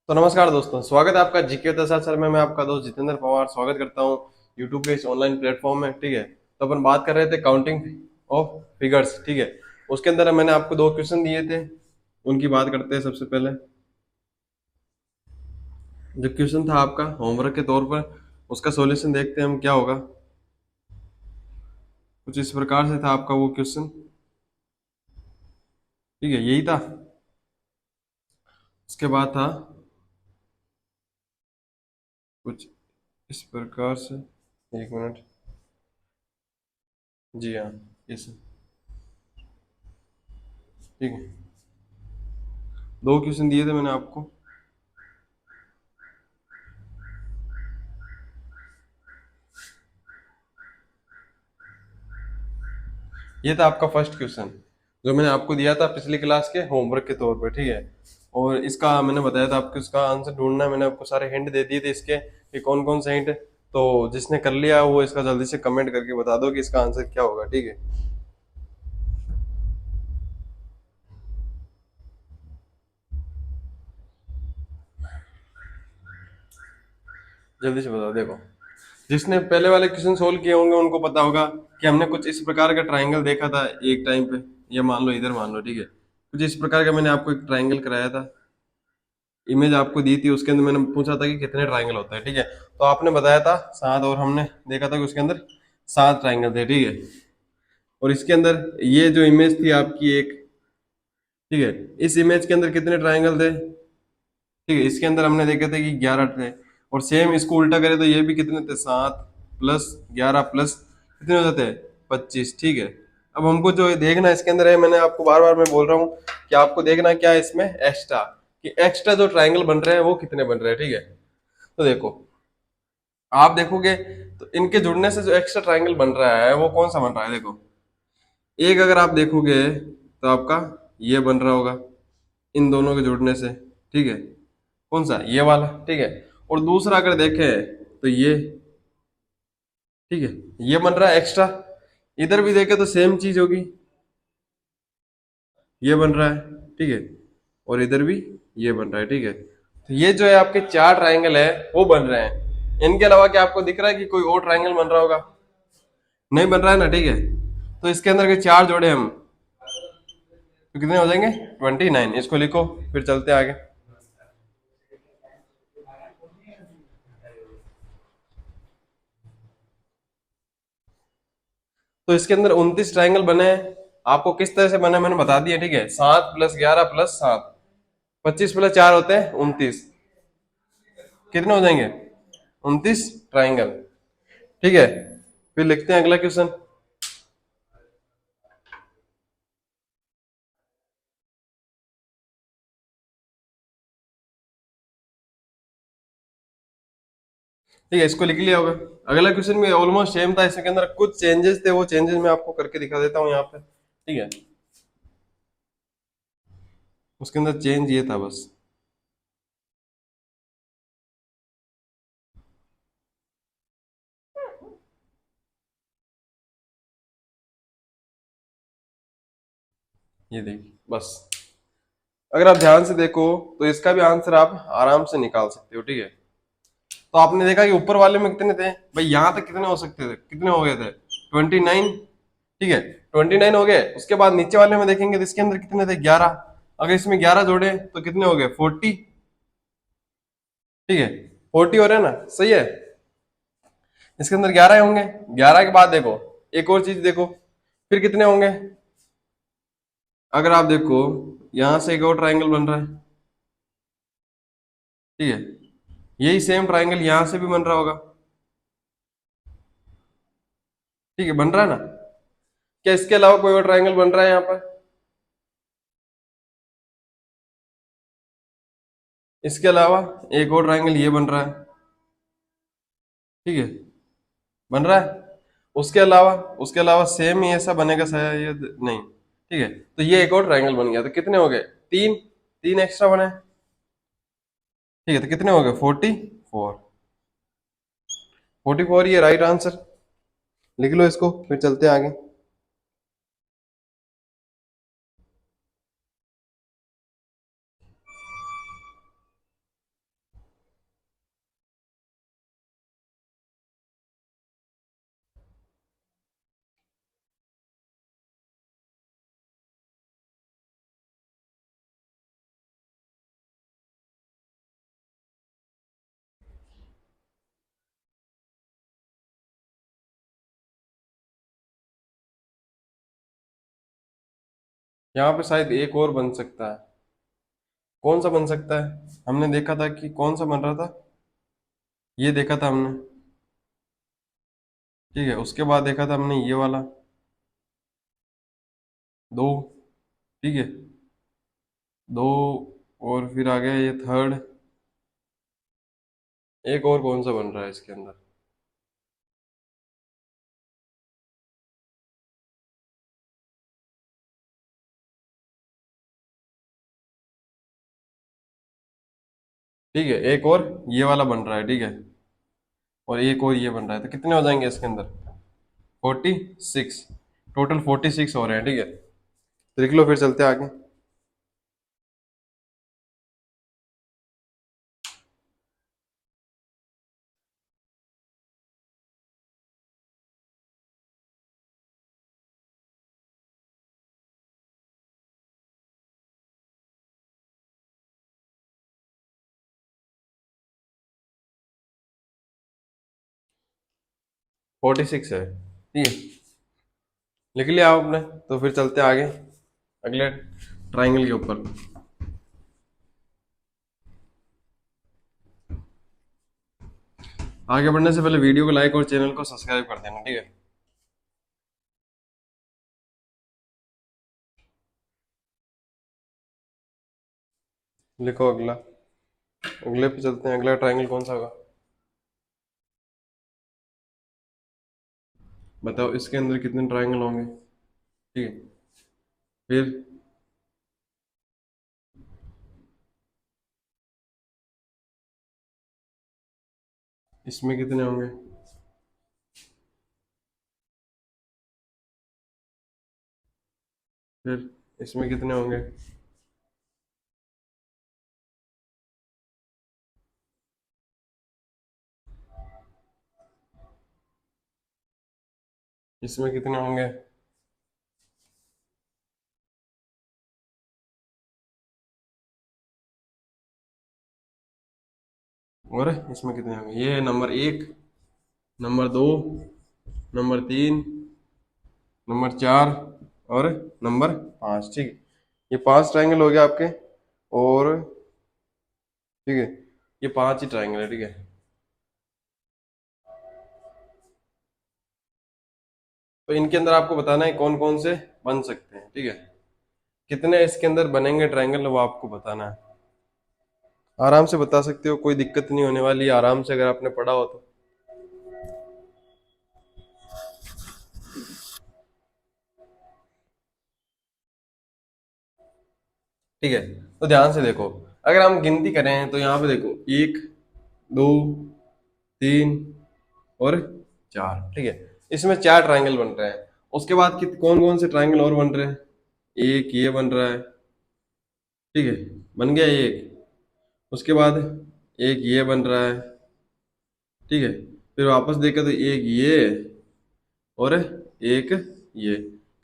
तो नमस्कार दोस्तों, स्वागत है आपका जीके के साथ। सर मैं आपका दोस्त जितेंद्र पवार स्वागत करता हूं यूट्यूब के इस ऑनलाइन प्लेटफॉर्म में। ठीक है, तो अपन बात कर रहे थे काउंटिंग ऑफ फिगर्स। ठीक है, उसके अंदर मैंने आपको दो क्वेश्चन दिए थे, उनकी बात करते हैं। सबसे पहले जो क्वेश्चन था आपका होमवर्क के तौर पर, उसका सॉल्यूशन देखते हैं हम क्या होगा। कुछ इस प्रकार से था आपका वो क्वेश्चन। ठीक है, यही था। उसके बाद था कुछ इस प्रकार से, एक मिनट। जी हाँ, इस ठीक है, दो क्वेश्चन दिए थे मैंने आपको। ये था आपका फर्स्ट क्वेश्चन जो मैंने आपको दिया था पिछली क्लास के होमवर्क के तौर पे। ठीक है, और इसका मैंने बताया था आपको इसका आंसर ढूंढना है। मैंने आपको सारे हिंट दे दिए थे इसके कि कौन कौन से हिंट। तो जिसने कर लिया वो इसका जल्दी से कमेंट करके बता दो कि इसका आंसर क्या होगा। ठीक है, जल्दी से बता। देखो, जिसने पहले वाले क्वेश्चन सोल्व किए होंगे उनको पता होगा कि हमने कुछ इस प्रकार का ट्राइंगल देखा था एक टाइम पे। ये मान लो, इधर मान लो। ठीक है, कुछ इस प्रकार का मैंने आपको एक ट्राइंगल कराया था, इमेज आपको दी थी। उसके अंदर मैंने पूछा था कि कितने ट्राइंगल होते हैं। ठीक है, तो आपने बताया था सात, और हमने देखा था कि उसके अंदर सात ट्राइंगल थे। ठीक है, और इसके अंदर ये जो इमेज थी आपकी एक, ठीक है, इस इमेज के अंदर कितने ट्राइंगल थे? ठीक है, इसके अंदर हमने देखे थे कि 11 थे। और सेम इसको उल्टा करें तो ये भी कितने थे? 7 + 11 प्लस कितने हो जाते हैं? 25। ठीक है, अब हमको जो देखना है इसके अंदर है, मैंने आपको बार बार मैं बोल रहा हूँ कि आपको देखना क्या है इसमें, एक्स्ट्रा, कि एक्स्ट्रा जो ट्राइंगल बन रहे हैं वो कितने बन रहे हैं। ठीक है, तो देखो, आप देखोगे तो इनके जुड़ने से जो एक्स्ट्रा ट्राइंगल बन रहा है वो कौन सा बन रहा है? देखो, एक अगर आप देखोगे तो आपका ये बन रहा होगा इन दोनों के जुड़ने से। ठीक है, कौन सा? ये वाला। ठीक है, और दूसरा अगर देखें तो ये, ठीक है, ये बन रहा है एक्स्ट्रा। इधर भी देखें तो सेम चीज होगी, ये बन रहा है। ठीक है, और इधर भी ये बन रहा है। ठीक है, तो ये जो है आपके चार ट्राइंगल है वो बन रहे हैं। इनके अलावा क्या आपको दिख रहा है कि कोई और ट्राइंगल बन रहा होगा? नहीं बन रहा है ना। ठीक है, तो इसके अंदर के चार जोड़े हम तो कितने हो जाएंगे? 29। इसको लिखो, फिर चलते आगे। तो इसके अंदर 29 ट्राइंगल बने हैं। आपको किस तरह से बने मैंने बता दिया। ठीक है, 7 + 11 + 7, 25 + 4 होते हैं 29। कितने हो जाएंगे? 29 ट्राइंगल। ठीक है, फिर लिखते हैं अगला क्वेश्चन। ठीक है, इसको लिख लिया होगा। अगला क्वेश्चन भी ऑलमोस्ट सेम था, इसके अंदर कुछ चेंजेस थे, वो चेंजेस मैं आपको करके दिखा देता हूँ यहाँ पे। ठीक है, उसके अंदर चेंज ये था बस। ये देखिए बस, अगर आप ध्यान से देखो तो इसका भी आंसर आप आराम से निकाल सकते हो। ठीक है, तो आपने देखा कि ऊपर वाले में कितने थे भाई, यहां तक कितने हो सकते थे? कितने हो गए थे? 29। ठीक है, 29 हो गए। उसके बाद नीचे वाले में देखेंगे तो इसके अंदर कितने थे? 11। अगर इसमें 11 जोड़े तो कितने हो गए? 40। ठीक है, 40 हो रहे हैं ना, सही है। इसके अंदर 11 होंगे। 11 के बाद देखो, एक और चीज देखो, फिर कितने होंगे? अगर आप देखो, यहां से एक और ट्राइंगल बन रहा है। ठीक है, यही सेम ट्राइंगल यहां से भी बन रहा होगा। ठीक है, बन रहा है ना? क्या इसके अलावा कोई और ट्राइंगल बन रहा है यहाँ पर? इसके अलावा एक और ट्राइंगल ये बन रहा है। ठीक है, बन रहा है। उसके अलावा सेम ही ऐसा बनेगा शायद नहीं। ठीक है, तो ये एक और ट्राइंगल बन गया। तो कितने हो गए? तीन। तीन एक्स्ट्रा बने। ठीक है, तो कितने हो गए? 44। 44 ये राइट आंसर। लिख लो इसको, फिर चलते हैं आगे। यहाँ पे शायद एक और बन सकता है। कौन सा बन सकता है? हमने देखा था कि कौन सा बन रहा था, ये देखा था हमने, ठीक है। उसके बाद देखा था हमने ये वाला, दो, ठीक है, दो, और फिर आ गया ये थर्ड। एक और कौन सा बन रहा है इसके अंदर? ठीक है, एक और ये वाला बन रहा है, ठीक है, और एक और ये बन रहा है, तो कितने हो जाएंगे इसके अंदर? 46। टोटल 46 हो रहे हैं, ठीक है। तो लिख लो, फिर चलते हैं आगे। फोर्टी सिक्स है, ठीक है, लिख लिया आपने। तो फिर चलते हैं आगे, अगले ट्राइंगल के ऊपर। आगे बढ़ने से पहले वीडियो को लाइक और चैनल को सब्सक्राइब कर देना, ठीक है। लिखो अगला, अगले पे चलते हैं। अगला ट्राइंगल कौन सा होगा? बताओ इसके अंदर कितने ट्राइंगल होंगे, ठीक है। फिर इसमें कितने होंगे? फिर इसमें कितने होंगे? इसमें कितने होंगे? और इसमें कितने होंगे? ये है नंबर एक, नंबर दो, नंबर तीन, नंबर चार, और नंबर पाँच, ठीक है। ये पांच ट्राइंगल हो गए आपके, और ठीक है, ये पांच ही ट्राइंगल है, ठीक है। तो इनके अंदर आपको बताना है कौन कौन से बन सकते हैं, ठीक है। कितने इसके अंदर बनेंगे ट्राइंगल, वो आपको बताना है। आराम से बता सकते हो, कोई दिक्कत नहीं होने वाली, आराम से, अगर आपने पढ़ा हो तो। ठीक है, तो ध्यान से देखो। अगर हम गिनती करें तो यहाँ पे देखो, एक, दो, तीन, और चार, ठीक है। इसमें चार ट्राइंगल बन रहे हैं। उसके बाद कौन कौन से ट्राइंगल और बन रहे हैं? एक ये बन रहा है, ठीक है, बन गया एक। उसके बाद एक ये बन रहा है, ठीक है। फिर वापस देखें तो एक ये, और एक ये।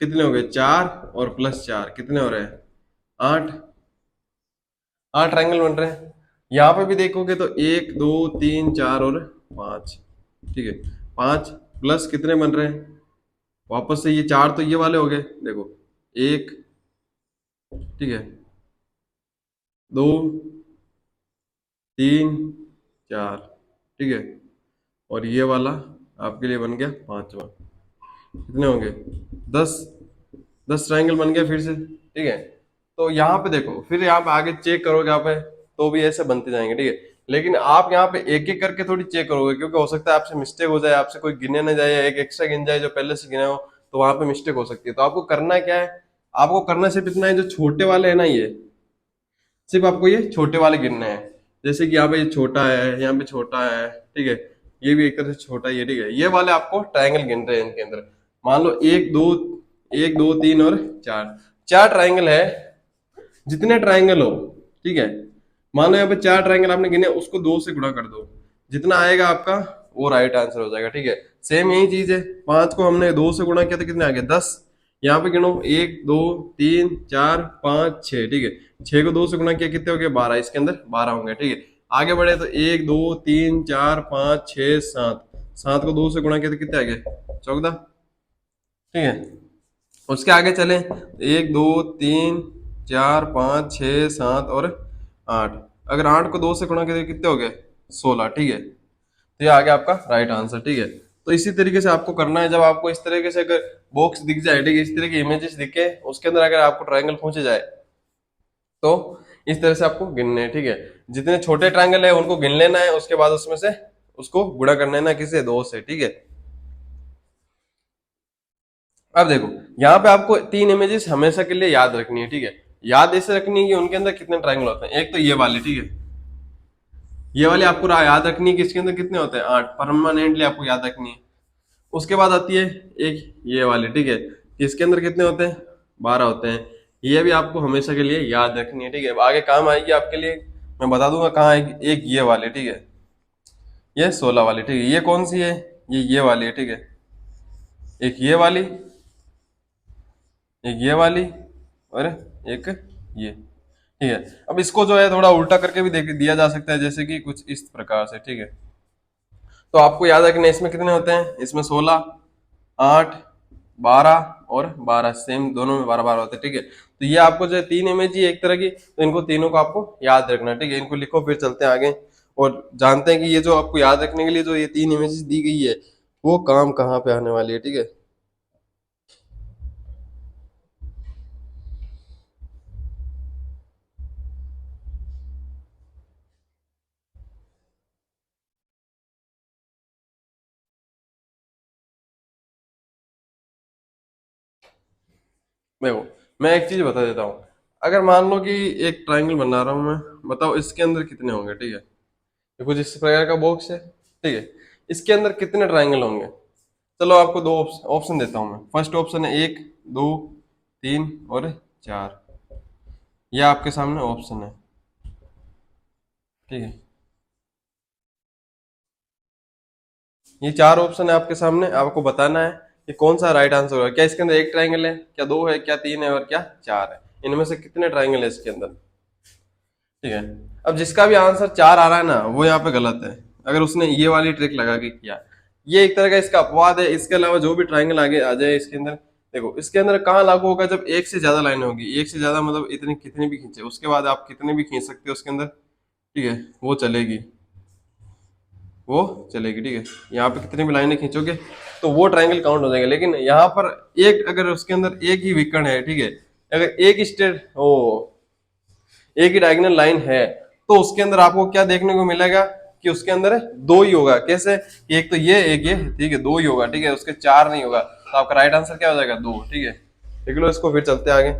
कितने हो गए? चार, और प्लस चार कितने हो रहे हैं? आठ। आठ ट्राइंगल बन रहे हैं। यहाँ पे भी देखोगे तो एक, दो, तीन, चार, और पाँच, ठीक है। पाँच प्लस कितने बन रहे हैं? वापस से ये चार तो ये वाले हो गए, देखो, एक, ठीक है, दो, तीन, चार, ठीक है, और ये वाला आपके लिए बन गया पांचवा। कितने होंगे? 10। 10 ट्राइंगल बन गया फिर से, ठीक है। तो यहाँ पे देखो, फिर यहाँ पे आगे चेक करोगे यहाँ पे, तो भी ऐसे बनते जाएंगे, ठीक है। लेकिन आप यहाँ पे एक एक करके थोड़ी चेक करोगे, क्योंकि हो सकता है आपसे मिस्टेक हो जाए, आपसे कोई गिने ना जाए, या एक एक्स्ट्रा गिन जाए जो पहले से गिना हो, तो वहां पे मिस्टेक हो सकती है। तो आपको करना क्या है? आपको करना सिर्फ इतना है, जो छोटे वाले है ना, ये सिर्फ आपको ये छोटे वाले गिनने हैं। जैसे कि यहाँ पे ये छोटा है, यहाँ पे छोटा है, ठीक है, ये भी एक तरह से छोटा ही है, ठीक है। ये वाले आपको ट्रायंगल गिन रहे हैं इनके अंदर। मान लो एक दो, एक दो तीन और चार, चार ट्रायंगल है। जितने ट्रायंगल हो, ठीक है, मान लो यहाँ पे चार ट्रायंगल आपने गिने, उसको दो से गुणा कर दो, जितना आएगा आपका वो राइट आंसर हो जाएगा, ठीक है। सेम यही चीज है, पांच को हमने दो से गुणा किया तो कितने आ गए? 10। यहाँ पे गिनो, एक, दो, तीन, चार, पाँच, छह, ठीक है। छह को दो से गुणा किया, कितने हो गए? 12। इसके अंदर 12 होंगे, ठीक है। आगे बढ़े तो एक, दो, तीन, चार, पाँच, छह, सात। सात को दो से गुणा किया तो कितने आ गए? 14, ठीक है। उसके आगे चले, एक दो तीन चार पाँच छः सात और आठ। अगर आठ को दो से गुणा करें कितने हो गए? 16, ठीक है। तो ये आ गया आपका राइट आंसर, ठीक है। तो इसी तरीके से आपको करना है, जब आपको इस तरीके से अगर बॉक्स दिख जाए, ठीक है, इस तरह की इमेजेस दिखे, उसके अंदर अगर आपको ट्रायंगल पूछे जाए तो इस तरह से आपको गिनने हैं, ठीक है। जितने छोटे ट्रायंगल है उनको गिन लेना है, उसके बाद उसमें से उसको गुणा करना है ना, किसे? दो से, ठीक है। अब देखो, यहाँ पे आपको तीन इमेजेस हमेशा के लिए याद रखनी है, ठीक है। याद ऐसे रखनी है कि उनके अंदर कितने ट्रायंगल होते हैं। एक तो ये वाले, ठीक है, ये वाली आपको याद रखनी है कि इसके अंदर कितने होते हैं? आठ, परमानेंटली आपको याद रखनी है। उसके बाद आती है एक ये वाली, ठीक है, कि इसके अंदर कितने होते हैं? 12 होते हैं। ये भी आपको हमेशा के लिए याद रखनी है, ठीक है, आगे काम आएगी आपके लिए। मैं बता दूंगा कहाँ आएगी। एक ये वाली, ठीक है, ये 16 वाली, ठीक है। ये कौन सी है? ये वाली है, ठीक है। एक ये वाली, एक ये वाली, और एक ये, ठीक है। अब इसको जो है थोड़ा उल्टा करके भी देख दिया जा सकता है, जैसे कि कुछ इस प्रकार से, ठीक है। तो आपको याद रखना है इसमें कितने होते हैं? इसमें 16, 8, 12 और 12, सेम दोनों में 12 12 होते हैं, ठीक है। तो ये आपको जो है तीन इमेज ही एक तरह की, तो इनको तीनों को आपको याद रखना है, ठीक है। इनको लिखो, फिर चलते हैं आगे और जानते हैं कि ये जो आपको याद रखने के लिए जो ये तीन इमेजेस दी गई है, वो काम कहाँ पे आने वाली है, ठीक है। देखो, मैं एक चीज बता देता हूँ। अगर मान लो कि एक ट्राइंगल बना रहा हूँ मैं, बताओ इसके अंदर कितने होंगे, ठीक है। ये कुछ इस प्रकार का बॉक्स है, ठीक है। इसके अंदर कितने ट्राइंगल होंगे? चलो आपको दो ऑप्शन देता हूँ मैं। फर्स्ट ऑप्शन है एक, दो, तीन और चार। ये आपके सामने ऑप्शन है, ठीक है। ये चार ऑप्शन है आपके सामने, आपको बताना है कि कौन सा राइट आंसर होगा। क्या इसके अंदर एक ट्राइंगल है, क्या दो है, क्या तीन है और क्या चार है? इनमें से कितने ट्राइंगल है इसके अंदर, ठीक है। अब जिसका भी आंसर चार आ रहा है ना, वो यहाँ पे गलत है। अगर उसने ये वाली ट्रिक लगा के किया, ये एक तरह का इसका अपवाद है। इसके अलावा जो भी ट्राइंगल आगे आ जाए इसके अंदर, देखो इसके अंदर कहाँ लागू होगा? जब एक से ज्यादा लाइन होगी। एक से ज्यादा मतलब इतनी कितनी भी खींचे, उसके बाद आप कितने भी खींच सकते हो उसके अंदर, ठीक है, वो चलेगी, वो चलेगी, ठीक है। यहाँ पे कितनी भी लाइनें खींचोगे तो वो ट्राइंगल काउंट हो जाएगा। लेकिन यहाँ पर एक, अगर उसके अंदर एक ही विकर्ण है, ठीक है, अगर एक स्टेट ओ एक ही डायगोनल लाइन है, तो उसके अंदर आपको क्या देखने को मिलेगा? कि उसके अंदर दो ही होगा। कैसे? कि एक तो ये, ठीक है, दो ही होगा, ठीक है, उसके चार नहीं होगा। तो आपका राइट आंसर क्या हो जाएगा? दो, ठीक है। देख लो इसको, फिर चलते हैं आगे।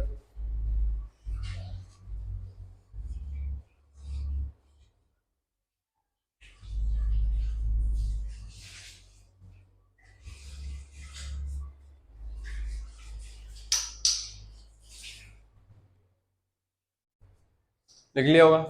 देख लिया होगा।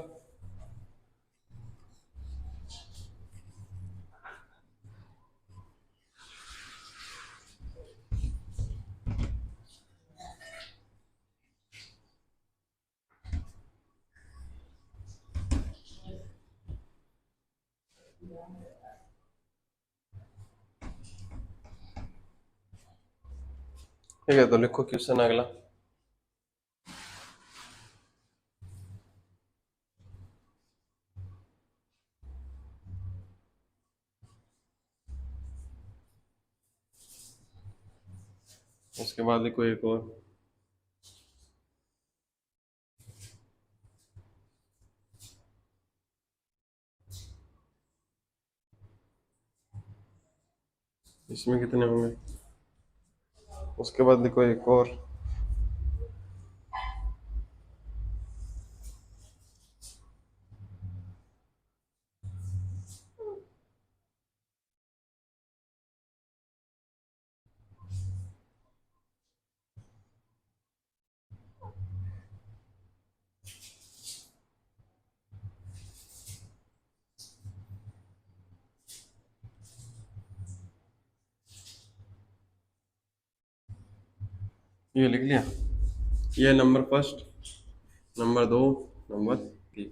ठीक है, तो लिखो क्वेश्चन अगला। उसके बाद लिखो एक और। इसमें कितने होंगे? उसके बाद लिखो एक और। ये लिख लिया। ये नंबर फर्स्ट, नंबर दो, नंबर तीन,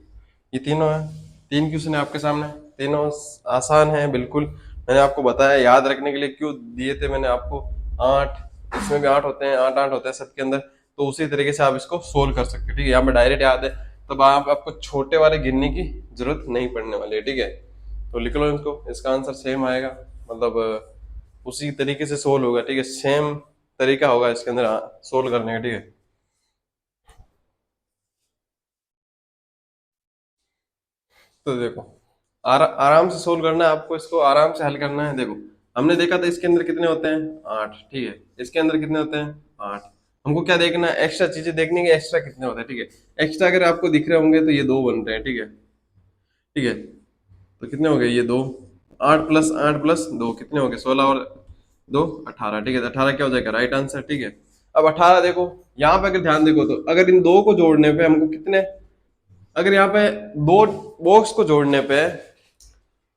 ये तीनों है। तीन क्वेश्चन है आपके सामने, तीनों आसान है बिल्कुल। मैंने आपको बताया याद रखने के लिए क्यों दिए थे मैंने आपको। आठ, इसमें भी 8 होते हैं, 8 8 होते हैं सबके अंदर। तो उसी तरीके से आप इसको सोल्व कर सकते हो, ठीक है। यहाँ पे डायरेक्ट याद है, तब आपको छोटे वाले गिनने की जरूरत नहीं पड़ने वाली है, ठीक है। तो लिख लो इसको, इसका आंसर सेम आएगा, मतलब उसी तरीके से सोल्व होगा, ठीक है। सेम तरीका होगा इसके अंदर सोल्व करने का, ठीक है। तो देखो, आराम से सोल्व करना है आपको, इसको आराम से हल करना है। देखो, हमने देखा था इसके अंदर कितने होते हैं, 8, ठीक है। इसके अंदर कितने होते हैं, 8। हमको क्या देखना है, एक्स्ट्रा चीजें देखनी है, एक्स्ट्रा कितने होते हैं, ठीक है। एक्स्ट्रा अगर आपको दिख रहे होंगे तो ये 2 बन रहे हैं, ठीक है, ठीक है। तो कितने हो गए ये 2, 8 + 8 + 2 कितने हो गए, 16 और 2 18, ठीक है। तो 18 क्या हो जाएगा, राइट आंसर, ठीक है। अब 18 देखो, यहाँ पे अगर ध्यान देखो तो अगर इन दो को जोड़ने पे हमको कितने, अगर यहाँ पे दो बॉक्स को जोड़ने पे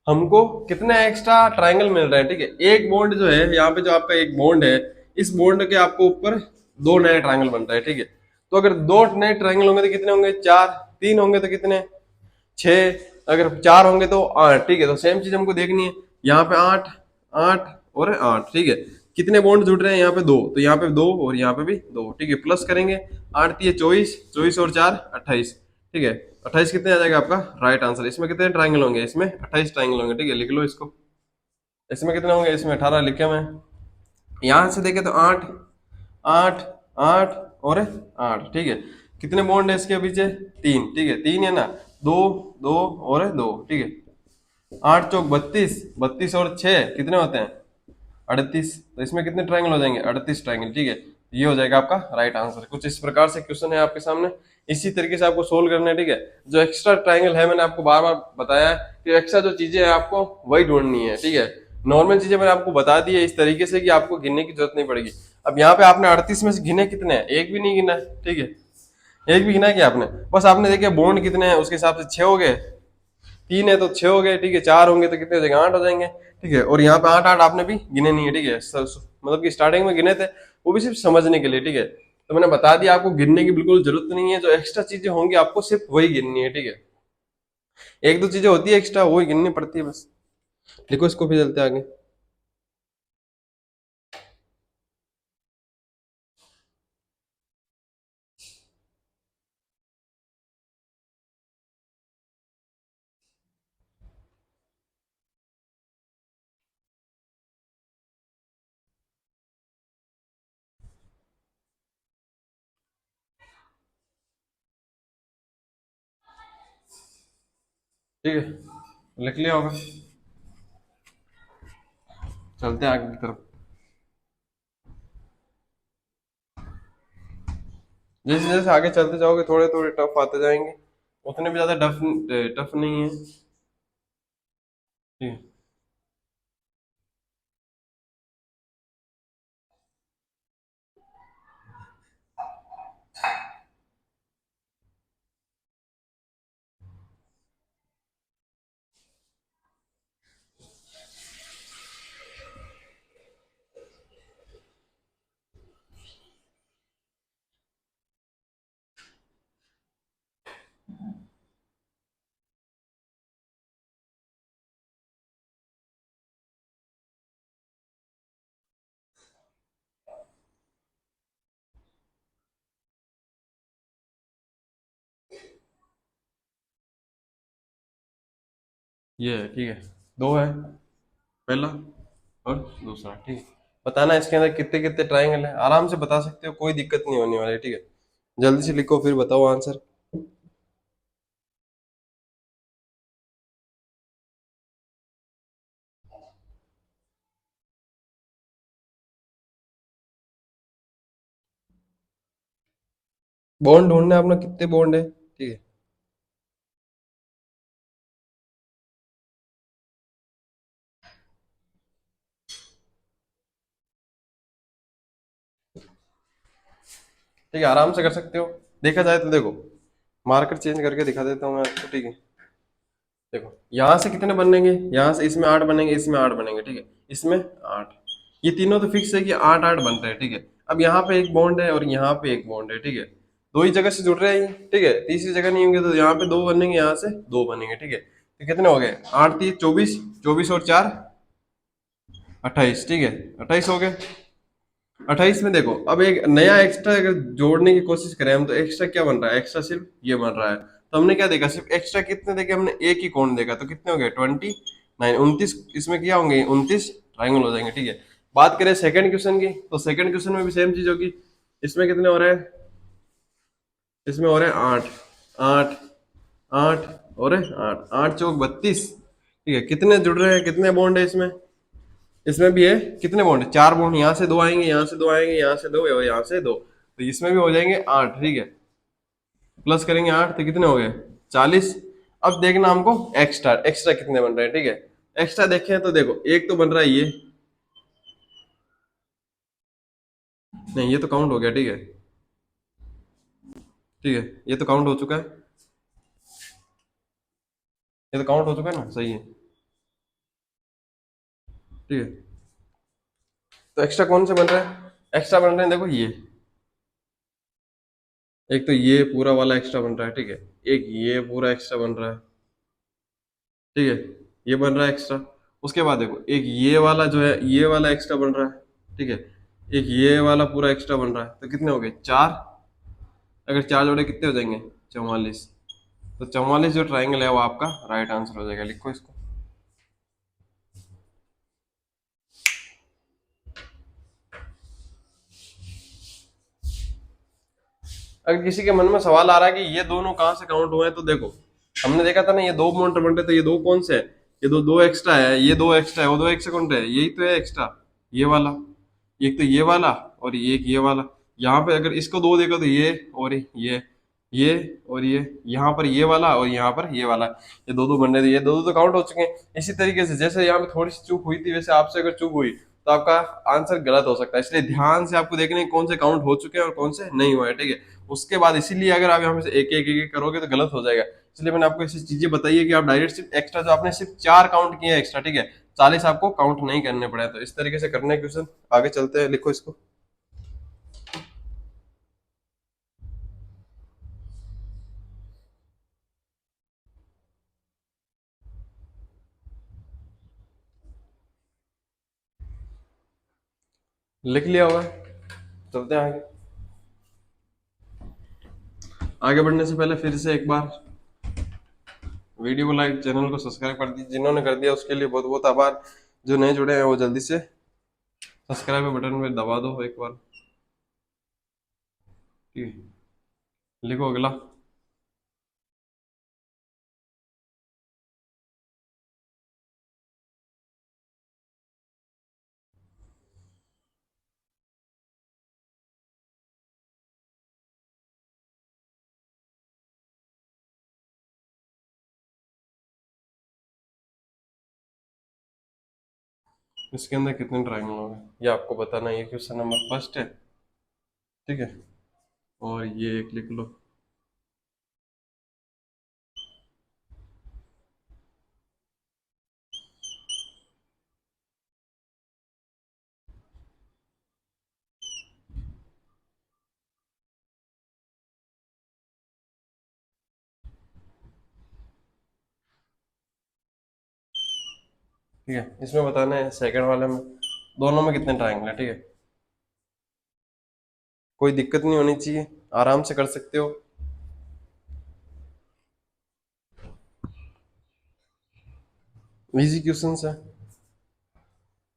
हमको कितने एक्स्ट्रा ट्रायंगल मिल रहे हैं, ठीक है। एक बॉन्ड जो है यहाँ पे, जो आपका एक बॉन्ड है, इस बॉन्ड के आपको ऊपर 2 नए ट्रायंगल बन रहे हैं, ठीक है। तो अगर 2 नए ट्रायंगल होंगे तो कितने होंगे, 4। 3 होंगे तो कितने, 6। अगर 4 होंगे तो 8, ठीक है। तो सेम चीज हमको देखनी है, यहाँ पे 8 8 और 8, ठीक है। कितने बॉन्ड जुड़ रहे हैं, यहाँ पे 2, तो यहाँ पे 2 और यहाँ पे भी 2, ठीक है। प्लस करेंगे, 8 3 24, 24 और 4 28, ठीक है। 28 कितने आ जाएगा आपका राइट आंसर। इसमें कितने ट्राइंगल होंगे, इसमें 28 ट्राइंगल होंगे, ठीक है। लिख लो इसको, इसमें कितने होंगे, इसमें 18 लिखे मैं। यहां से देखे तो 8 8 8 और 8, ठीक है। कितने बॉन्ड है इसके पीछे, 3, ठीक है। 3 है ना, 2 2 और 2, ठीक है। 8 चौक 32, 32 और 6 कितने होते हैं, 38। तो इसमें कितने ट्रायंगल हो जाएंगे, 38 ट्रायंगल, ठीक है। ये हो जाएगा आपका राइट आंसर। कुछ इस प्रकार से क्वेश्चन है आपके सामने, इसी तरीके से आपको सोल्व करना है, ठीक है। जो एक्स्ट्रा ट्रायंगल है, मैंने आपको बार बार बताया है कि एक्स्ट्रा जो चीजें हैं आपको वही ढूंढनी है, ठीक है। नॉर्मल चीजें मैंने आपको बता दी है इस तरीके से कि आपको गिनने की जरूरत नहीं पड़ेगी। अब यहाँ पे आपने 38 में से गिने कितने हैं, एक भी नहीं गिना है, ठीक है। एक भी गिना क्या आपने, बस आपने देखे बॉन्ड कितने हैं उसके हिसाब से 6 हो गए, 3 है तो 6 हो गए, ठीक है। 4 होंगे तो कितने हो जाएंगे, 8 हो जाएंगे, ठीक है। और यहाँ पे 8 8 आपने भी गिने नहीं है, ठीक है। मतलब कि स्टार्टिंग में गिने थे, वो भी सिर्फ समझने के लिए, ठीक है। तो मैंने बता दिया, आपको गिनने की बिल्कुल जरूरत नहीं है। जो एक्स्ट्रा चीजें होंगी आपको सिर्फ वही गिननी है, ठीक है। एक दो चीजें होती है एक्स्ट्रा, वही गिननी पड़ती है बस। लिखो इसको, फिर चलते आगे। ठीक है, लिख लिया होगा, चलते हैं आगे की तरफ। जैसे जैसे आगे चलते जाओगे थोड़े थोड़े टफ आते जाएंगे, उतने भी ज्यादा टफ टफ नहीं है, ठीक है। ये है, ठीक है। दो है, पहला और दूसरा, ठीक है। बताना इसके अंदर कितने कितने ट्रायंगल है, आराम से बता सकते हो, कोई दिक्कत नहीं होने वाली, ठीक है। जल्दी से लिखो, फिर बताओ आंसर। बॉन्ड ढूंढना है अपना, कितने बॉन्ड है, ठीक है। ठीक है, आराम से कर सकते हो। देखा जाए तो देखो, मार्कर चेंज करके दिखा देता हूँ मैं आपको, ठीक है। देखो, यहाँ से कितने बनेंगे, यहाँ से इसमें 8 बनेंगे, इसमें 8 बनेंगे, ठीक है। इसमें 8, ये तीनों तो फिक्स है कि 8 8 बन रहे हैं, ठीक है। अब यहाँ पे एक बॉन्ड है और यहाँ पे एक बॉन्ड है, ठीक है। दो ही जगह से जुड़ रहे हैं ये, ठीक है। तीसरी जगह नहीं होंगे, तो यहाँ पे 2 बनेंगे, यहाँ से 2 बनेंगे, ठीक है। तो कितने हो गए, 8 3 24, 24 और 4 28, ठीक है। 28 हो गए। 28 में देखो, अब एक नया एक्स्ट्रा अगर जोड़ने की कोशिश करें हम, तो एक्स्ट्रा क्या बन रहा है, एक्स्ट्रा सिर्फ ये बन रहा है। तो हमने क्या देखा, सिर्फ एक्स्ट्रा कितने देखे हमने, एक ही कोण देखा, तो कितने हो गए 29, 29 इसमें क्या होंगे, 29 ट्राइंगल हो जाएंगे, ठीक है। बात करें सेकंड क्वेश्चन की, तो सेकंड क्वेश्चन में भी सेम चीज होगी। इसमें कितने हो रहे हैं, इसमें हो रहे हैं 8, 8, 8 और 8, 8 चौक 32, ठीक है। कितने जुड़ रहे हैं, कितने बॉन्ड है इसमें, इसमें भी है कितने बॉन्ड है, 4 बॉन्ड, यहाँ से 2 आएंगे, यहाँ से 2 आएंगे, यहाँ से 2 और यहाँ से 2, तो इसमें भी हो जाएंगे 8, ठीक है। प्लस करेंगे 8 तो कितने हो गए 40। अब देखना हमको एक्स्ट्रा, एक्स्ट्रा कितने बन रहे हैं, ठीक है। एक्स्ट्रा देखें तो देखो, एक तो बन रहा है ये, नहीं ये तो काउंट हो गया, ठीक है, ठीक है, ये तो काउंट हो चुका है, ये तो काउंट हो चुका है ना, सही है, ठीक है। तो एक्स्ट्रा कौन से बन रहा है, एक्स्ट्रा बन रहे हैं देखो ये, एक तो ये पूरा वाला एक्स्ट्रा बन रहा है, ठीक है। एक ये पूरा एक्स्ट्रा बन रहा है, ठीक है, ये बन रहा है एक्स्ट्रा। उसके बाद देखो, एक ये वाला जो है, ये वाला एक्स्ट्रा बन रहा है, ठीक है। एक ये वाला पूरा एक्स्ट्रा बन रहा है, तो कितने हो गए 4, अगर 4 जोड़े कितने हो जाएंगे 44। तो 44 जो ट्राइंगल है वो आपका राइट आंसर हो जाएगा, लिखो इसको। अगर किसी के मन में सवाल आ रहा है कि ये दोनों कहाँ से काउंट हुए हैं, तो देखो हमने देखा था ना, ये दो मोटर बन रहे थे, ये दो कौन से है, ये दो, दो एक्स्ट्रा है, ये दो एक्स्ट्रा है, वो दो एक्स्ट्रा कौन है, यही तो है एक्स्ट्रा, ये वाला, एक तो ये वाला और ये एक ये वाला। यहाँ पे अगर इसको दो देखो तो ये और ये और ये, यहाँ पर ये वाला और यहाँ पर ये वाला, ये दो दो बन रहे थे, ये दो दो तो काउंट हो चुके हैं। इसी तरीके से जैसे यहाँ पे थोड़ी सी चूक हुई थी, वैसे आपसे अगर चूक हुई तो आपका आंसर गलत हो सकता है, इसलिए ध्यान से आपको देखने हैं कौन से काउंट हो चुके हैं और कौन से नहीं हुए, ठीक है। उसके बाद इसीलिए अगर आप यहाँ से एक एक करोगे तो गलत हो जाएगा, इसलिए मैंने आपको ऐसी चीजें बताई है कि आप डायरेक्ट सिर्फ एक्स्ट्रा, जो आपने सिर्फ 4 काउंट किए एक्स्ट्रा, ठीक है, 40 आपको काउंट नहीं करने पड़े। तो इस तरीके से करने क्वेश्चन, आगे चलते हैं, लिखो इसको। लिख लिया होगा, चलते हैं आगे। आगे बढ़ने से पहले फिर से एक बार वीडियो को लाइक, चैनल को सब्सक्राइब कर दीजिए, जिन्होंने कर दिया उसके लिए बहुत बहुत आभार, जो नए जुड़े हैं वो जल्दी से सब्सक्राइब बटन पे दबा दो एक बार, ठीक है। लिखो अगला। इसके अंदर कितने ट्रायंगल होंगे ये आपको बताना है, ये क्वेश्चन नंबर फर्स्ट है, ठीक है। और ये एक लिख लो। ठीक है, इसमें बताना है सेकंड वाले में दोनों में कितने ट्रायंगल है, ठीक है। कोई दिक्कत नहीं होनी चाहिए, आराम से कर सकते हो। इजी क्वेश्चन है,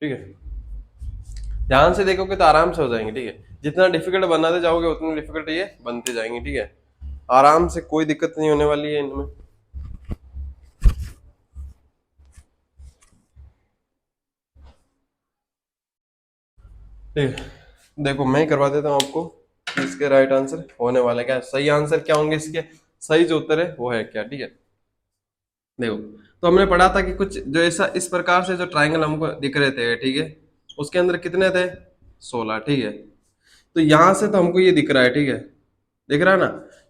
ठीक है। ध्यान से देखोगे तो आराम से हो जाएंगे, ठीक है। जितना डिफिकल्ट बनाते जाओगे उतने डिफिकल्ट ये बनते जाएंगे, ठीक है। आराम से, कोई दिक्कत नहीं होने वाली है इनमें। ठीक है, देखो मैं करवा देता हूँ आपको कि इसके राइट आंसर होने वाला है क्या, सही आंसर क्या होंगे इसके, सही जो उत्तर है वो है क्या, ठीक है। देखो, तो हमने पढ़ा था कि कुछ जो ऐसा इस प्रकार से जो ट्रायंगल हमको दिख रहे थे, ठीक है, उसके अंदर कितने थे 16, ठीक है। तो यहां से तो हमको ये दिख रहा है, ठीक है, दिख रहा है ना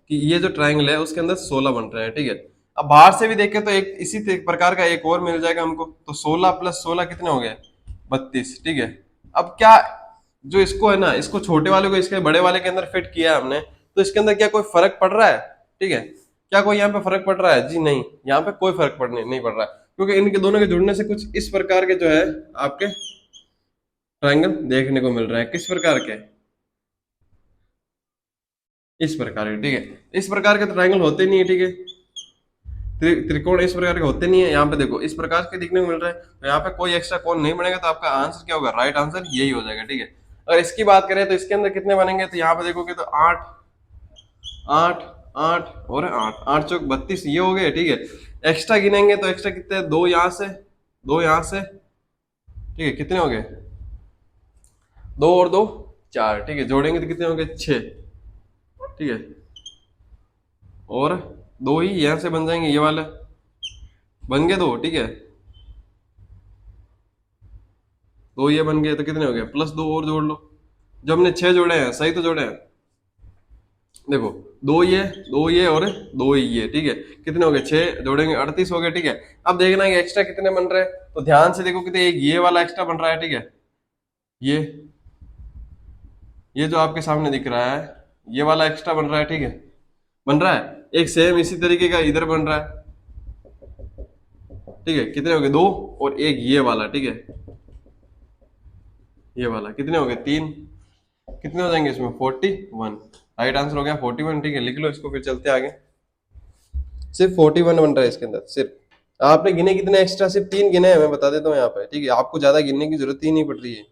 कि ये जो ट्रायंगल है उसके अंदर 16 बन रहे हैं, ठीक है। अब बाहर से भी देखें तो एक इसी प्रकार का एक और मिल जाएगा हमको, तो 16 प्लस 16 कितने हो गए 32, ठीक है। अब क्या, जो इसको है ना, इसको छोटे वाले को इसके बड़े वाले के अंदर फिट किया है हमने, तो इसके अंदर क्या कोई फर्क पड़ रहा है, ठीक है। क्या कोई यहाँ पे फर्क पड़ रहा है, जी नहीं, यहाँ पे कोई फर्क पड़ने नहीं पड़ रहा है, क्योंकि इनके दोनों के जुड़ने से कुछ इस प्रकार के जो है आपके ट्रायंगल देखने को मिल रहा है। किस प्रकार के? इस प्रकार के, ठीक है। इस प्रकार के तो ट्रायंगल होते नहीं है, ठीक है। त्रिकोण इस प्रकार के होते नहीं है। यहाँ पे देखो इस प्रकार के दिखने को मिल रहा है, तो यहाँ पे कोई एक्स्ट्रा कोण नहीं बनेगा, तो आपका आंसर क्या होगा? राइट आंसर यही हो जाएगा, ठीक है। अगर इसकी बात करें तो इसके अंदर कितने बनेंगे, तो यहाँ पे देखोगे तो 8 8 8 और 8 8 चौक 32 ये हो गए, ठीक है। एक्स्ट्रा गिनेंगे तो एक्स्ट्रा कितने? दो यहाँ से, दो यहाँ से, ठीक है। कितने हो गए? दो और दो चार, ठीक है। जोड़ेंगे तो कितने हो गए? छह, ठीक है। और दो ही यहाँ से बन जाएंगे, ये वाले बन गए दो, ठीक है। दो ये बन गए तो कितने हो गए? प्लस दो और जोड़ लो। जो हमने छह जोड़े हैं, सही तो जोड़े हैं। देखो दो ये और दो ये, ठीक है। कितने हो गए? छह जोड़ेंगे 38 हो गए, ठीक है। अब देखना है एक्स्ट्रा कितने बन रहे हैं, तो ध्यान से देखो कितने। एक ये वाला एक्स्ट्रा बन रहा है, ठीक है। ये ये जो आपके सामने दिख रहा है, ये वाला एक्स्ट्रा बन रहा है, ठीक है। बन रहा है। एक सेम इसी तरीके का इधर बन रहा है, ठीक है। कितने हो गए? दो और एक ये वाला, ठीक है। ये वाला कितने हो गए? तीन। कितने हो जाएंगे इसमें? 41। राइट आंसर हो गया 41, ठीक है। लिख लो इसको, फिर चलते आगे। सिर्फ 41 बन रहा है इसके अंदर। सिर्फ आपने गिने कितने एक्स्ट्रा? सिर्फ तीन गिने हैं, मैं बता देता हूँ यहाँ पे, ठीक है। आपको ज्यादा गिनने की जरूरत ही नहीं पड़ रही है।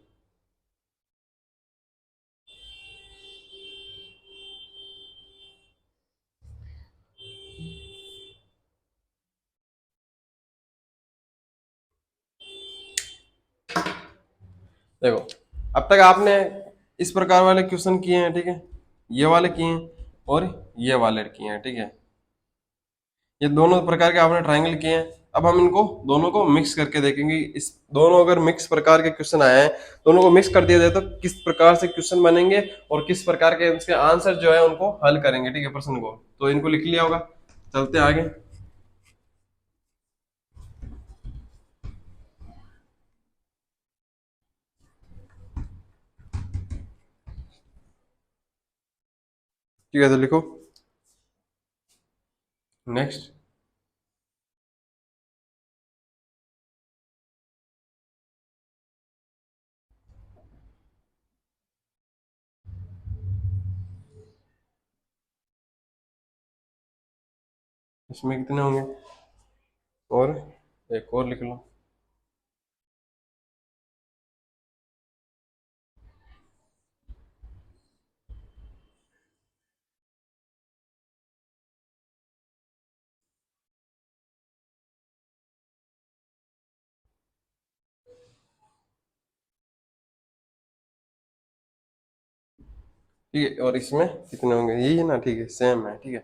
देखो अब तक आपने इस प्रकार वाले क्वेश्चन किए हैं, ठीक है। ये वाले किए हैं और ये वाले किए हैं, ठीक है। ये दोनों प्रकार के आपने ट्रायंगल किए हैं। अब हम इनको दोनों को मिक्स करके देखेंगे। इस दोनों अगर मिक्स प्रकार के क्वेश्चन आए हैं, दोनों को मिक्स कर दिया जाए तो किस प्रकार से क्वेश्चन बनेंगे और किस प्रकार के इसके आंसर जो है उनको हल करेंगे, ठीक है, प्रश्न को। तो इनको लिख लिया होगा। चलते आगे। ठीक है, तो लिखो नेक्स्ट। इसमें कितने होंगे? और एक और लिख लो। ठीक है, और इसमें कितने होंगे? यही है ना, ठीक है, सेम है, ठीक है।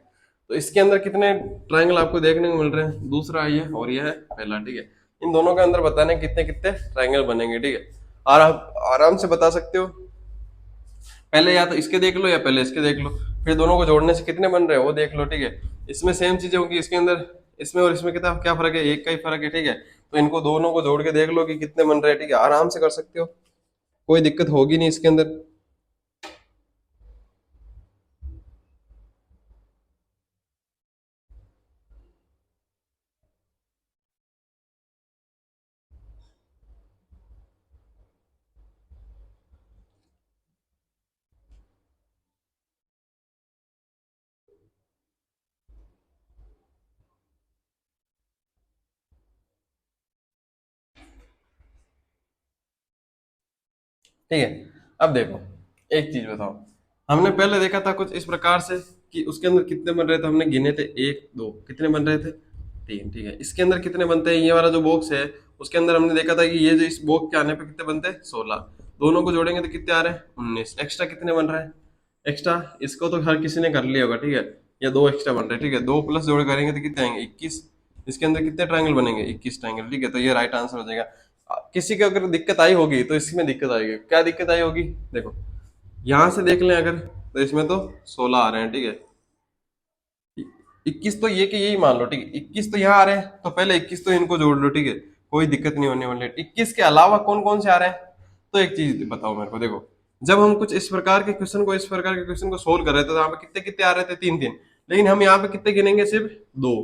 तो इसके अंदर कितने ट्रायंगल आपको देखने को मिल रहे हैं? दूसरा ये और ये है पहला, ठीक है। इन दोनों के अंदर बताने कितने कितने ट्रायंगल बनेंगे, ठीक है। और आप आराम से बता सकते हो। पहले या तो इसके देख लो या पहले इसके देख लो, फिर दोनों को जोड़ने से कितने बन रहे हैं वो देख लो, ठीक है। इसमें सेम चीजें होंगी इसके अंदर। इसमें और इसमें कितना क्या फर्क है? एक का ही फर्क है, ठीक है। तो इनको दोनों को जोड़ के देख लो कि कितने बन रहे हैं, ठीक है। आराम से कर सकते हो, कोई दिक्कत होगी नहीं इसके अंदर। ठीक है। अब देखो एक चीज बताओ। हमने पहले देखा था कुछ इस प्रकार से कि उसके अंदर कितने बन रहे थे, हमने गिने थे एक दो, कितने बन रहे थे? तीन, ठीक है। इसके अंदर कितने बनते हैं? ये वाला जो बॉक्स है उसके अंदर हमने देखा था कि ये जो इस बॉक्स के आने पे कितने बनते हैं? 16। दोनों को जोड़ेंगे तो कितने आ रहे हैं? 19। एक्स्ट्रा कितने बन रहे हैं? एक्स्ट्रा इसको तो हर किसी ने कर लिया होगा, ठीक है। ये दो एक्स्ट्रा बन रहे हैं, ठीक है। दो प्लस जोड़ करेंगे तो कितने आएंगे? 21। इसके अंदर कितने ट्रायंगल बनेंगे? 21 ट्रायंगल, ठीक है। तो ये राइट आंसर हो जाएगा। किसी को अगर दिक्कत आई होगी तो इसमें दिक्कत आएगी। क्या दिक्कत आई होगी? देखो यहां से देख लें अगर, तो इसमें तो 16 आ रहे हैं, ठीक है। 21 तो ये कि यही मान लो, ठीक है। 21 तो यहाँ आ रहे हैं, तो पहले 21 तो इनको जोड़ लो, ठीक है। कोई दिक्कत नहीं होने वाली है। 21 के अलावा कौन कौन से आ रहे हैं? तो एक चीज बताओ मेरे को। देखो जब हम कुछ इस प्रकार के क्वेश्चन को सोल्व कर रहे थे तो यहाँ पे कितने कितने आ रहे थे? तीन तीन। लेकिन हम यहाँ पे कितने गिनेंगे? सिर्फ दो,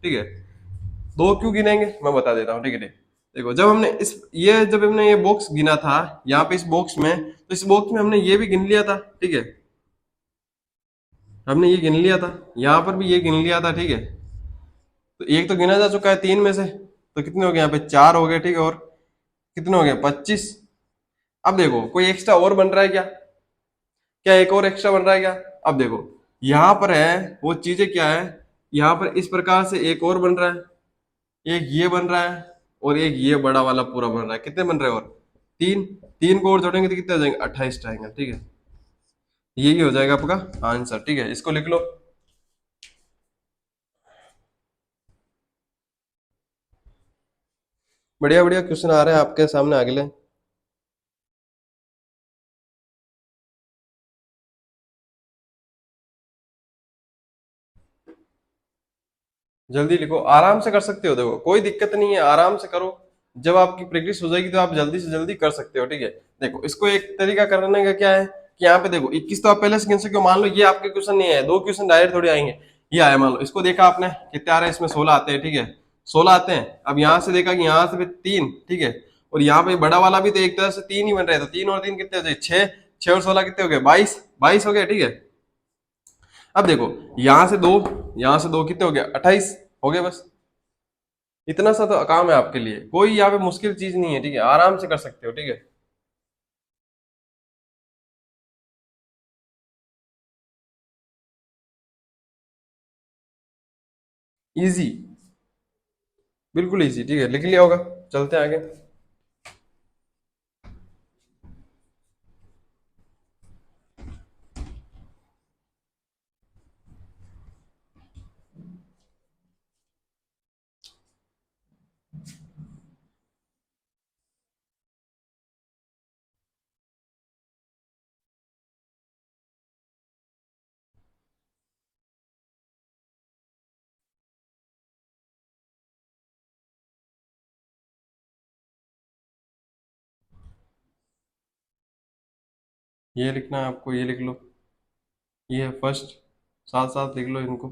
ठीक है। दो क्यों गिनेंगे मैं बता देता हूँ, ठीक है। देखो जब हमने इस ये जब हमने ये बॉक्स गिना था यहाँ पे इस बॉक्स में, तो इस बॉक्स में हमने ये भी गिन लिया था, ठीक है। हमने ये गिन लिया था, यहाँ पर भी ये गिन लिया था, ठीक है। तो एक तो गिना जा चुका है तीन में से, तो कितने हो गए यहाँ पे, चार हो गए, ठीक है। और कितने हो गए, 25। अब देखो कोई एक्स्ट्रा और बन रहा है क्या, क्या एक और एक्स्ट्रा बन रहा है क्या। अब देखो यहाँ पर है वो चीजें क्या है, यहाँ पर इस प्रकार से एक और बन रहा है, एक ये बन रहा है, और एक ये बड़ा वाला पूरा बन रहा है। कितने बन रहे हैं और, तीन। तीन को और जोड़ेंगे तो कितने हो जाएंगे, 28 ट्राइंगल, ठीक है। यही हो जाएगा आपका आंसर, ठीक है। इसको लिख लो। बढ़िया बढ़िया क्वेश्चन आ रहे हैं आपके सामने अगले। जल्दी लिखो, आराम से कर सकते हो, देखो कोई दिक्कत नहीं है, आराम से करो। जब आपकी प्रैक्टिस हो जाएगी तो आप जल्दी से जल्दी कर सकते हो, ठीक है। देखो इसको एक तरीका करने का क्या है कि यहाँ पे देखो 21 तो आप पहले से गिन सकते हो। मान लो ये आपके क्वेश्चन नहीं है, दो क्वेश्चन डायरेक्ट थोड़ी आएंगे। ये आया, मान लो इसको देखा आपने कितने आ रहे हैं, इसमें 16 आते हैं, ठीक है। 16 आते हैं। अब यहाँ से देखा कि यहाँ से भी तीन, ठीक है। और यहाँ पे बड़ा वाला भी तो एक तरह से तीन ही बन रहे हैं, तो तीन और तीन कितने हो जाए, छह। छह और 16 कितने हो गए, 22। 22 हो गए, ठीक है। अब देखो यहाँ से दो, यहाँ से दो कितने हो गया, 28 हो गए बस। इतना सा तो काम है आपके लिए, कोई यहाँ पे मुश्किल चीज नहीं है, ठीक है। आराम से कर सकते हो, ठीक है। इजी, बिल्कुल इजी, ठीक है। लिख लिया होगा, चलते हैं आगे। ये लिखना है आपको, ये लिख लो। ये है फर्स्ट, साथ साथ लिख लो इनको।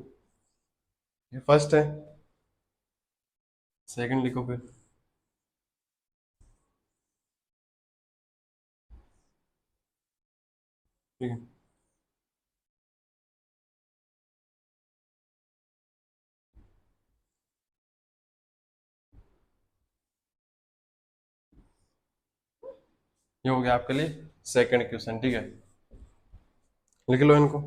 ये फर्स्ट है, सेकंड लिखो फिर, ठीक है। ये हो गया आपके लिए सेकंड क्वेश्चन, ठीक है। लिख लो इनको।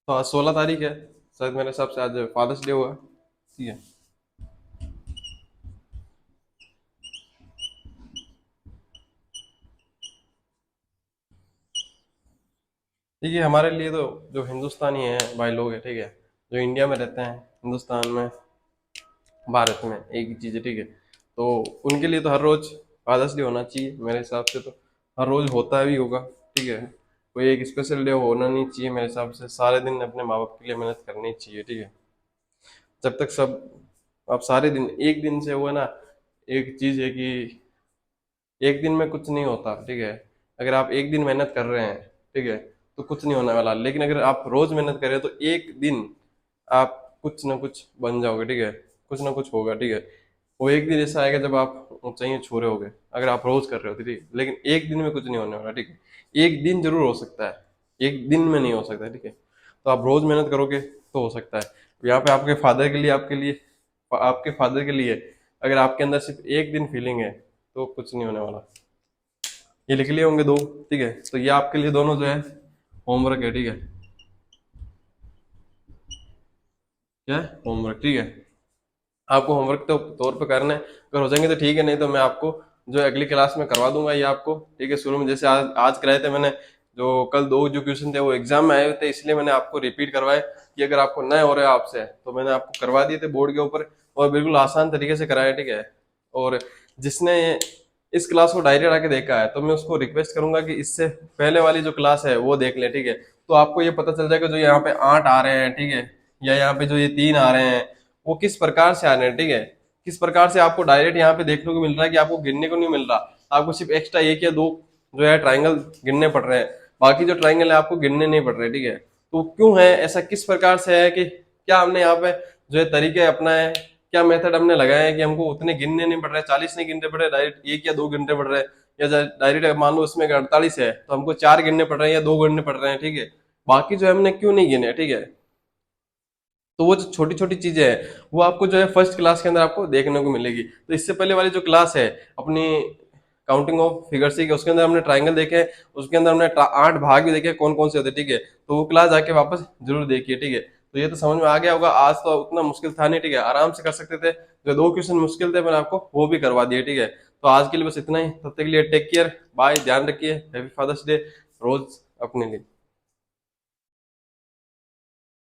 तो आज 16 तारीख है, शायद मेरे हिसाब से आज फादर्स डे हुआ, ठीक है। ठीक है, हमारे लिए तो जो हिंदुस्तानी है भाई लोग है, ठीक है, जो इंडिया में रहते हैं, हिंदुस्तान में, भारत में, एक ही चीज़ है, ठीक है। तो उनके लिए तो हर रोज फादर्स डे होना चाहिए मेरे हिसाब से, तो हर रोज होता भी होगा, ठीक है। कोई एक स्पेशल डे होना नहीं चाहिए मेरे हिसाब से, सारे दिन अपने माँ बाप के लिए मेहनत करनी चाहिए, ठीक है। जब तक सब, आप सारे दिन, एक दिन से हुआ ना, एक चीज़ है कि एक दिन में कुछ नहीं होता, ठीक है। अगर आप एक दिन मेहनत कर रहे हैं, ठीक है, तो कुछ नहीं होने वाला। लेकिन अगर आप रोज मेहनत कर रहे हो तो एक दिन आप कुछ ना कुछ बन जाओगे, ठीक है। कुछ ना कुछ होगा, ठीक है। वो एक दिन ऐसा आएगा जब आप ऊंचाइयां छू रहे होगे, अगर आप रोज कर रहे हो, ठीक है। लेकिन एक दिन में कुछ नहीं होने वाला, ठीक है। एक दिन जरूर हो सकता है, एक दिन में नहीं हो सकता, ठीक है। तो आप रोज मेहनत करोगे तो हो सकता है। यहाँ पे आपके फादर के लिए, आपके फादर के लिए अगर आपके अंदर सिर्फ एक दिन फीलिंग है तो कुछ नहीं होने वाला। ये लिख लिए होंगे दो, ठीक है। तो ये आपके लिए दोनों जो है होमवर्क है, ठीक है। क्या है, होमवर्क, ठीक है। आपको होमवर्क तो तौर पे करना है, अगर हो जाएंगे तो ठीक है, नहीं तो मैं आपको जो अगली क्लास में करवा दूंगा ये आपको, ठीक है। शुरू में जैसे आज कराए थे मैंने, जो कल दो जो क्वेश्चन थे वो एग्जाम में आए हुए थे, इसलिए मैंने आपको रिपीट करवाए कि अगर आपको नए हो रहे हो आपसे, तो मैंने आपको करवा दिए थे बोर्ड के ऊपर, और बिल्कुल आसान तरीके से कराया, ठीक है। और जिसने इस क्लास को डायरेक्ट आके देखा है तो मैं उसको रिक्वेस्ट करूंगा कि इससे पहले वाली जो क्लास है वो देख ले, ठीक है। तो आपको ये पता चल जाएगा जो यहाँ पे 8 आ रहे हैं, ठीक है, या यहाँ पे जो ये 3 आ रहे हैं, वो किस प्रकार से आ रहे हैं, ठीक है, किस प्रकार से आपको डायरेक्ट यहाँ पे देखने को मिल रहा है कि आपको गिनने को नहीं मिल रहा, आपको सिर्फ एक्स्ट्रा एक या दो जो है ट्राइंगल गिनने पड़ रहे हैं, बाकी जो ट्राइंगल है आपको गिनने नहीं पड़ रहे, ठीक है। तो क्यों है ऐसा, किस प्रकार से है कि क्या हमने यहाँ पे जो है तरीके अपनाए, क्या मेथड हमने लगाए हैं कि हमको उतने गिनने नहीं पड़ रहे, 40 नहीं गिनने पड़ रहे, डायरेक्ट एक या दो गिनने पड़ रहे हैं, या डायरेक्ट मान लो उसमें 48 है तो हमको 4 गिनने पड़ रहे हैं या 2 गिनने पड़ रहे हैं, ठीक है, बाकी जो है हमने क्यों नहीं गिने, ठीक है। तो वो जो छोटी छोटी चीजें हैं वो आपको जो है फर्स्ट क्लास के अंदर आपको देखने को मिलेगी। तो इससे पहले वाली जो क्लास है अपनी काउंटिंग ऑफ फिगर्स की, उसके अंदर हमने ट्राइंगल देखे, उसके अंदर हमने 8 भाग भी देखे कौन कौन से होते हैं, ठीक है, तो वो क्लास जाके वापस जरूर देखिए, ठीक है। तो ये तो समझ में आ गया होगा, आज तो उतना मुश्किल था नहीं, ठीक है, आराम से कर सकते थे, जो 2 क्वेश्चन मुश्किल थे मैंने आपको वो भी करवा दिए, ठीक है। तो आज के लिए बस इतना ही, तब तक के लिए टेक केयर, बाय, ध्यान रखिए, हैप्पी फादर्स डे रोज अपने लिए।